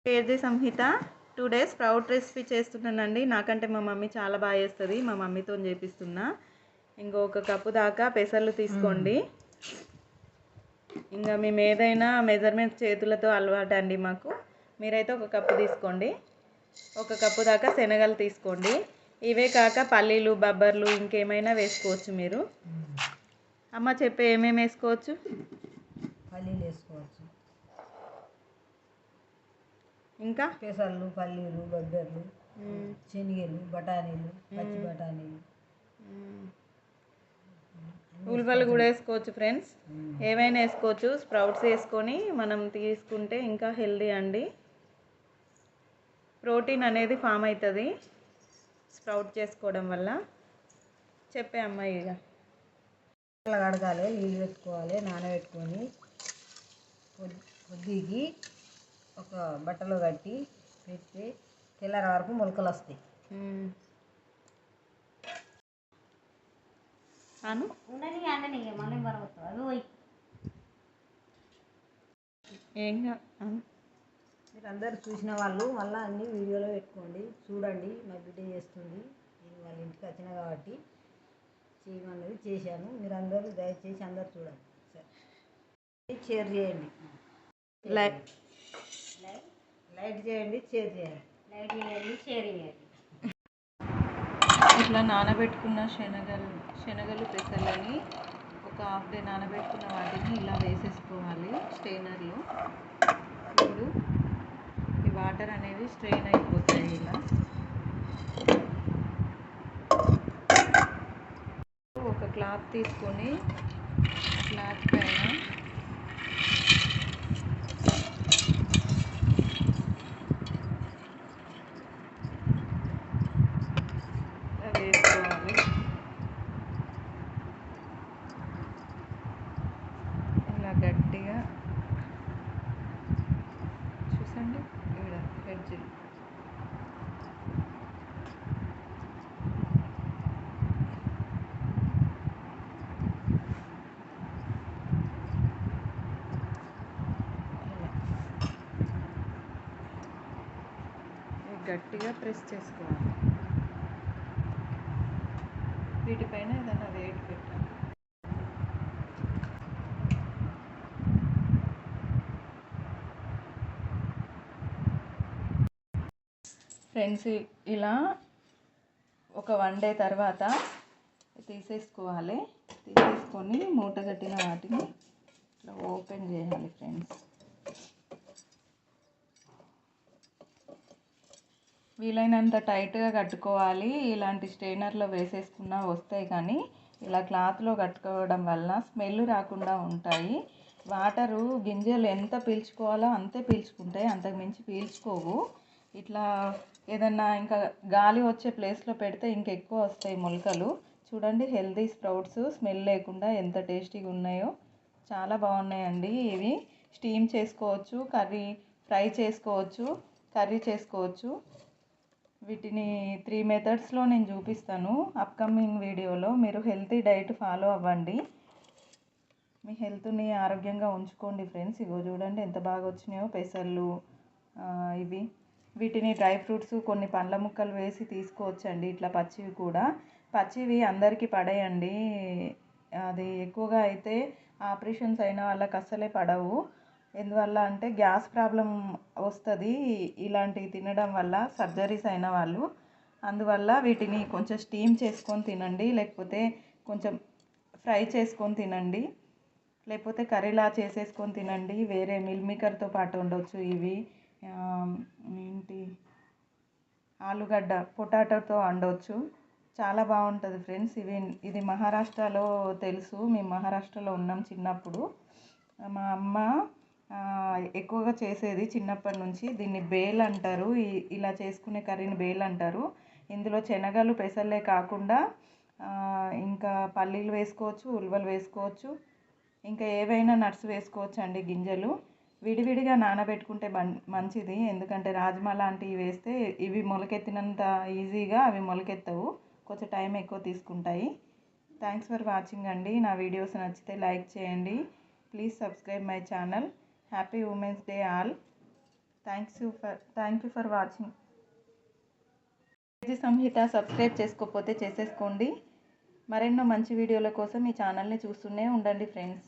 KG సంహిత 2 days sprout recipe చేస్తున్నానండి. నాకంటే మా మమ్మీ చాలా బాగా చేస్తుంది. మా మమ్మీతో చేపిస్తున్నా. ఇంకొక కప్పు దాకా పెసర్లు తీసుకోండి. ఇంకా మేము ఏదైనా మెజర్మెంట్ చేతులతో అలవాటు అండి మాకు. మీరైతే ఒక కప్పు తీసుకోండి. ఒక కప్పు దాకా శనగలు తీసుకోండి. ఇవే కాక పల్లీలు, బబ్బర్లు ఇంకేమైనా వేసుకోవచ్చు మీరు. అమ్మ చెప్పే ఏమేమి వేసుకోవచ్చు? పల్లీలు వేసుకోవచ్చు, ఇంకా పెసర్లు, పల్లీలు, బొబ్బర్లు, శనగలు, బఠానీలు, పచ్చి బఠానీలు, ఉల్వలు కూడా వేసుకోవచ్చు ఫ్రెండ్స్. ఏవైనా వేసుకోవచ్చు. స్ప్రౌట్స్ వేసుకొని మనం తీసుకుంటే ఇంకా హెల్దీ అండి. ప్రోటీన్ అనేది ఫామ్ అవుతుంది స్ప్రౌట్ చేసుకోవడం వల్ల. చెప్పే అమ్మాయి ఇక కడగాలి, నీళ్ళు పెట్టుకోవాలి, నానబెట్టుకొని కొద్దికి ఒక బట్టలో కట్టి పెట్టి తెల్లారి వరకు మొలకలు వస్తాయి. మీరు అందరు చూసిన వాళ్ళు మళ్ళీ అన్ని వీడియోలో పెట్టుకోండి, చూడండి. మా బిడ్డ చేస్తుంది, నేను వాళ్ళ ఇంటికి వచ్చిన కాబట్టి చేయమన్నది చేశాను. మీరు అందరూ దయచేసి అందరు చూడండి, సరే. షేర్ చేయండి, లైక్ చేయండి, షేర్ చేయండి. ఇట్లా నానబెట్టుకున్న శనగలు పెసర్లని ఒక హాఫ్ డే నానబెట్టుకున్న వాటిని ఇలా వేసేసుకోవాలి స్ట్రెయినర్లో. ఇప్పుడు ఈ వాటర్ అనేవి స్ట్రెయిన్ అయిపోతాయి. ఇలా ఒక క్లాత్ తీసుకొని క్లాత్ పైన వేసుకోవాలి. ఇలా గట్టిగా చూసండి, ఇక్కడ హెడ్జ్ గట్టిగా ప్రెస్ చేసుకోవాలి. వీటిపైన ఏదైనా వెయిట్ పెట్టాలి. ఫ్రెండ్స్, ఇలా ఒక 1 డే తర్వాత తీసేసుకోవాలి. తీసేసుకొని మూట కట్టిన వాటిని ఇట్లా ఓపెన్ చేయాలి ఫ్రెండ్స్. వీలైనంత టైట్గా కట్టుకోవాలి. ఇలాంటి స్ట్రెయినర్లో వేసేసుకున్నా వస్తాయి, కానీ ఇలా క్లాత్లో కట్టుకోవడం వల్ల స్మెల్ రాకుండా ఉంటాయి. వాటరు గింజలు ఎంత పీల్చుకోవాలో అంతే పీల్చుకుంటాయి, అంతకు మించి పీల్చుకోవు. ఇట్లా ఏదన్నా ఇంకా గాలి వచ్చే ప్లేస్లో పెడితే ఇంకెక్కువ వస్తాయి మొలకలు. చూడండి, హెల్దీ స్ప్రౌట్స్ స్మెల్ లేకుండా ఎంత టేస్టీగా ఉన్నాయో. చాలా బాగున్నాయండి. ఇవి స్టీమ్ చేసుకోవచ్చు, ఫ్రై చేసుకోవచ్చు, కర్రీ చేసుకోవచ్చు. వీటిని 3 మెథడ్స్లో నేను చూపిస్తాను అప్కమింగ్ వీడియోలో. మీరు హెల్తీ డైట్ ఫాలో అవ్వండి, మీ హెల్త్ని ఆరోగ్యంగా ఉంచుకోండి ఫ్రెండ్స్. ఇగో చూడండి ఎంత బాగా వచ్చినాయో పెసర్లు. వీటిని డ్రై ఫ్రూట్స్, కొన్ని పండ్ల ముక్కలు వేసి తీసుకోవచ్చండి. ఇట్లా పచ్చివి కూడా. పచ్చివి అందరికీ పడేయండి. అది ఎక్కువగా అయితే ఆపరేషన్స్ అయిన వాళ్ళకి అస్సలే పడవు. ఎందువల్ల అంటే గ్యాస్ ప్రాబ్లం వస్తుంది ఇలాంటివి తినడం వల్ల, సర్జరీస్ అయిన వాళ్ళు. అందువల్ల వీటిని కొంచెం స్టీమ్ చేసుకొని తినండి, లేకపోతే కొంచెం ఫ్రై చేసుకొని తినండి, లేకపోతే కర్రీలా చేసేసుకొని తినండి. వేరే మిల్ మేకర్తో పాటు ఉండొచ్చు. ఇవి ఆలుగడ్డ, పొటాటోతో వండవచ్చు. చాలా బాగుంటుంది ఫ్రెండ్స్. ఇది మహారాష్ట్రలో తెలుసు, మేము మహారాష్ట్రలో ఉన్నాం చిన్నప్పుడు. మా అమ్మ ఎక్కువగా చేసేది చిన్నప్పటి నుంచి. దీన్ని బేల్ అంటారు, ఇలా చేసుకునే కర్రీని బేల్ అంటారు. ఇందులో శనగలు, పెసర్లే కాకుండా ఇంకా పల్లీలు వేసుకోవచ్చు, ఉల్వలు వేసుకోవచ్చు, ఇంకా ఏవైనా నట్స్ వేసుకోవచ్చు అండి, గింజలు. విడివిడిగా నానబెట్టుకుంటే మంచిది, ఎందుకంటే రాజ్మా లాంటివి వేస్తే ఇవి మొలకెత్తినంత ఈజీగా అవి మొలకెత్తవు, కొంచెం టైం ఎక్కువ తీసుకుంటాయి. థ్యాంక్స్ ఫర్ వాచింగ్ అండి. నా వీడియోస్ నచ్చితే లైక్ చేయండి. Please subscribe my channel. Happy women's day all. Thank you for watching. Samhita subscribe చేసుకోకపోతే చేసేసుకోండి. మరెన్నో మంచి వీడియోల కోసం ఈ ఛానల్ని చూస్తూనే ఉండండి ఫ్రెండ్స్.